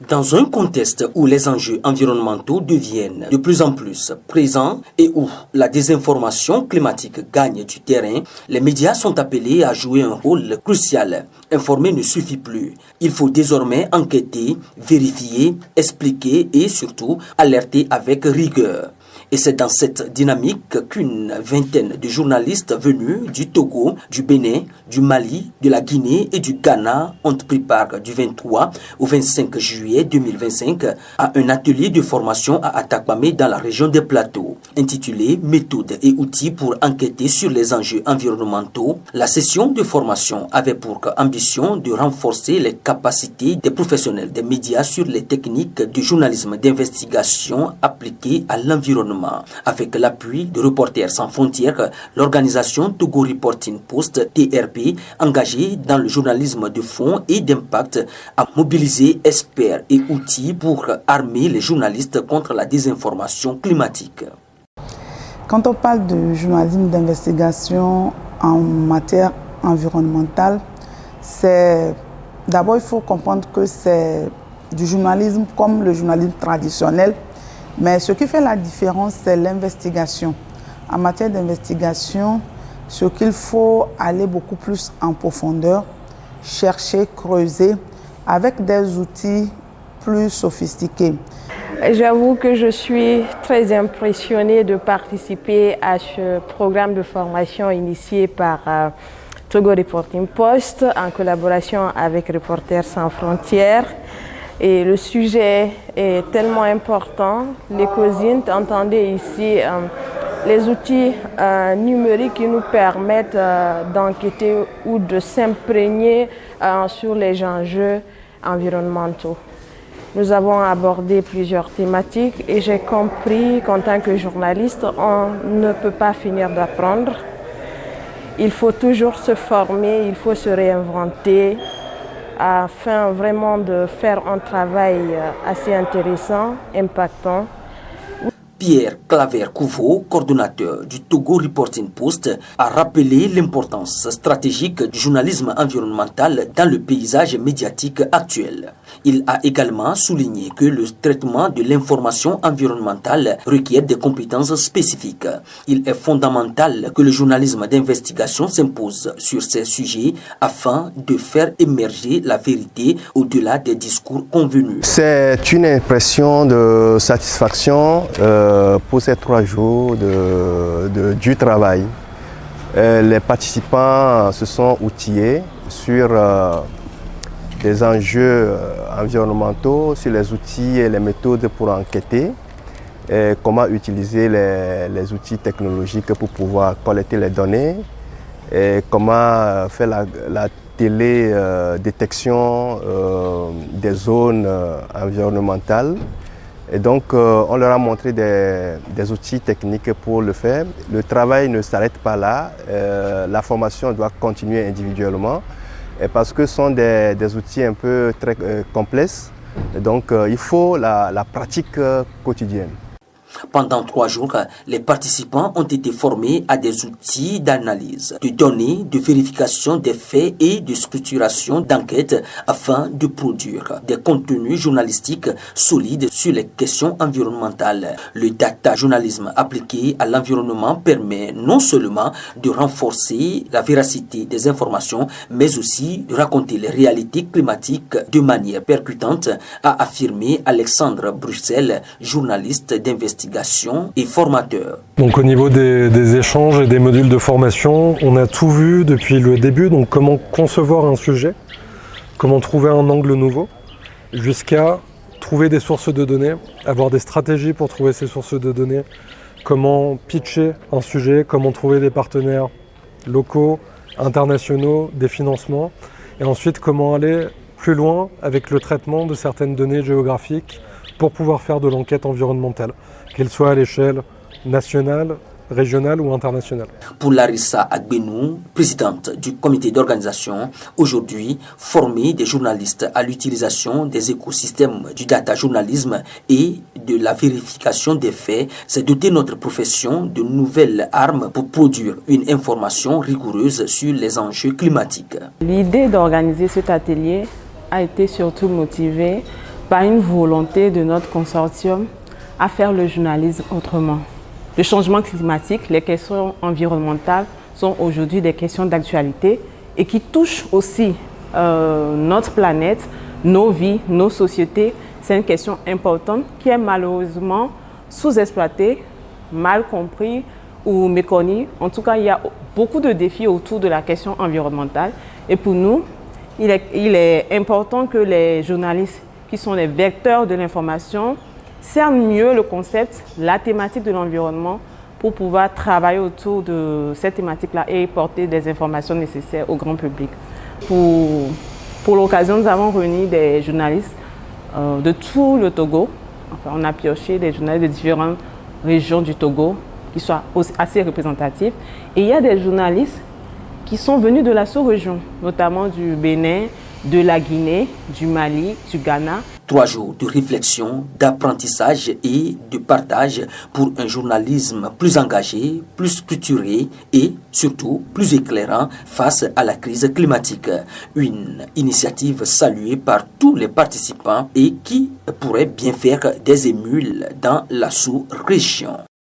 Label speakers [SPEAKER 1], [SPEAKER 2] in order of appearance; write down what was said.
[SPEAKER 1] Dans un contexte où les enjeux environnementaux deviennent de plus en plus présents et où la désinformation climatique gagne du terrain, les médias sont appelés à jouer un rôle crucial. Informer ne suffit plus. Il faut désormais enquêter, vérifier, expliquer et surtout alerter avec rigueur. Et c'est dans cette dynamique qu'une vingtaine de journalistes venus du Togo, du Bénin, du Mali, de la Guinée et du Ghana ont pris part du 23 au 25 juillet 2025 à un atelier de formation à Atakpamé dans la région des Plateaux. Intitulé « Méthodes et outils pour enquêter sur les enjeux environnementaux », la session de formation avait pour ambition de renforcer les capacités des professionnels des médias sur les techniques du journalisme d'investigation appliquées à l'environnement. Avec l'appui de Reporters sans frontières, l'organisation Togo Reporting Post TRP, engagée dans le journalisme de fond et d'impact, a mobilisé experts et outils pour armer les journalistes contre la désinformation climatique.
[SPEAKER 2] Quand on parle de journalisme d'investigation en matière environnementale, d'abord il faut comprendre que c'est du journalisme comme le journalisme traditionnel. Mais ce qui fait la différence, c'est l'investigation. En matière d'investigation, ce qu'il faut aller beaucoup plus en profondeur, chercher, creuser, avec des outils plus sophistiqués.
[SPEAKER 3] J'avoue que je suis très impressionnée de participer à ce programme de formation initié par Togo Reporting Post en collaboration avec Reporters sans frontières. Et le sujet est tellement important. L'écosynth, entendez ici les outils numériques qui nous permettent d'enquêter ou de s'imprégner sur les enjeux environnementaux. Nous avons abordé plusieurs thématiques et j'ai compris qu'en tant que journaliste, on ne peut pas finir d'apprendre. Il faut toujours se former, il faut se réinventer, afin vraiment de faire un travail assez intéressant, impactant.
[SPEAKER 1] Pierre Claver-Couveau, coordonnateur du Togo Reporting Post, a rappelé l'importance stratégique du journalisme environnemental dans le paysage médiatique actuel. Il a également souligné que le traitement de l'information environnementale requiert des compétences spécifiques. Il est fondamental que le journalisme d'investigation s'impose sur ces sujets afin de faire émerger la vérité au-delà des discours convenus.
[SPEAKER 4] C'est une impression de satisfaction pour ces 3 jours du travail. Les participants se sont outillés sur des enjeux environnementaux, sur les outils et les méthodes pour enquêter, et comment utiliser les outils technologiques pour pouvoir collecter les données, et comment faire la télédétection des zones environnementales. Et donc, on leur a montré des outils techniques pour le faire. Le travail ne s'arrête pas là. La formation doit continuer individuellement parce que ce sont des outils un peu très complexes. Et donc, il faut la pratique quotidienne.
[SPEAKER 1] Pendant 3 jours, les participants ont été formés à des outils d'analyse, de données, de vérification des faits et de structuration d'enquête afin de produire des contenus journalistiques solides sur les questions environnementales. Le data journalisme appliqué à l'environnement permet non seulement de renforcer la véracité des informations, mais aussi de raconter les réalités climatiques de manière percutante, a affirmé Alexandre Bruxelles, journaliste d'investigation et formateur.
[SPEAKER 5] Donc au niveau des échanges et des modules de formation, on a tout vu depuis le début, donc comment concevoir un sujet, comment trouver un angle nouveau, jusqu'à trouver des sources de données, avoir des stratégies pour trouver ces sources de données, comment pitcher un sujet, comment trouver des partenaires locaux, internationaux, des financements, et ensuite comment aller plus loin avec le traitement de certaines données géographiques pour pouvoir faire de l'enquête environnementale, qu'elle soit à l'échelle nationale, régionale ou internationale.
[SPEAKER 1] Pour Larissa Agbenou, présidente du comité d'organisation, aujourd'hui former des journalistes à l'utilisation des écosystèmes du data journalisme et de la vérification des faits, c'est doter notre profession de nouvelles armes pour produire une information rigoureuse sur les enjeux climatiques.
[SPEAKER 3] L'idée d'organiser cet atelier a été surtout motivée
[SPEAKER 6] par une volonté de notre consortium à faire le journalisme autrement. Le changement climatique, les questions environnementales sont aujourd'hui des questions d'actualité et qui touchent aussi notre planète, nos vies, nos sociétés. C'est une question importante qui est malheureusement sous-exploitée, mal comprise ou méconnue. En tout cas, il y a beaucoup de défis autour de la question environnementale. Et pour nous, il est important que les journalistes qui sont les vecteurs de l'information cernent mieux le concept, la thématique de l'environnement pour pouvoir travailler autour de cette thématique-là et porter des informations nécessaires au grand public. Pour l'occasion, nous avons réuni des journalistes de tout le Togo. Enfin, on a pioché des journalistes de différentes régions du Togo qui soient assez représentatifs. Et il y a des journalistes qui sont venus de la sous-région, notamment du Bénin, de la Guinée, du Mali, du Ghana.
[SPEAKER 1] 3 jours de réflexion, d'apprentissage et de partage pour un journalisme plus engagé, plus structuré et surtout plus éclairant face à la crise climatique. Une initiative saluée par tous les participants et qui pourrait bien faire des émules dans la sous-région.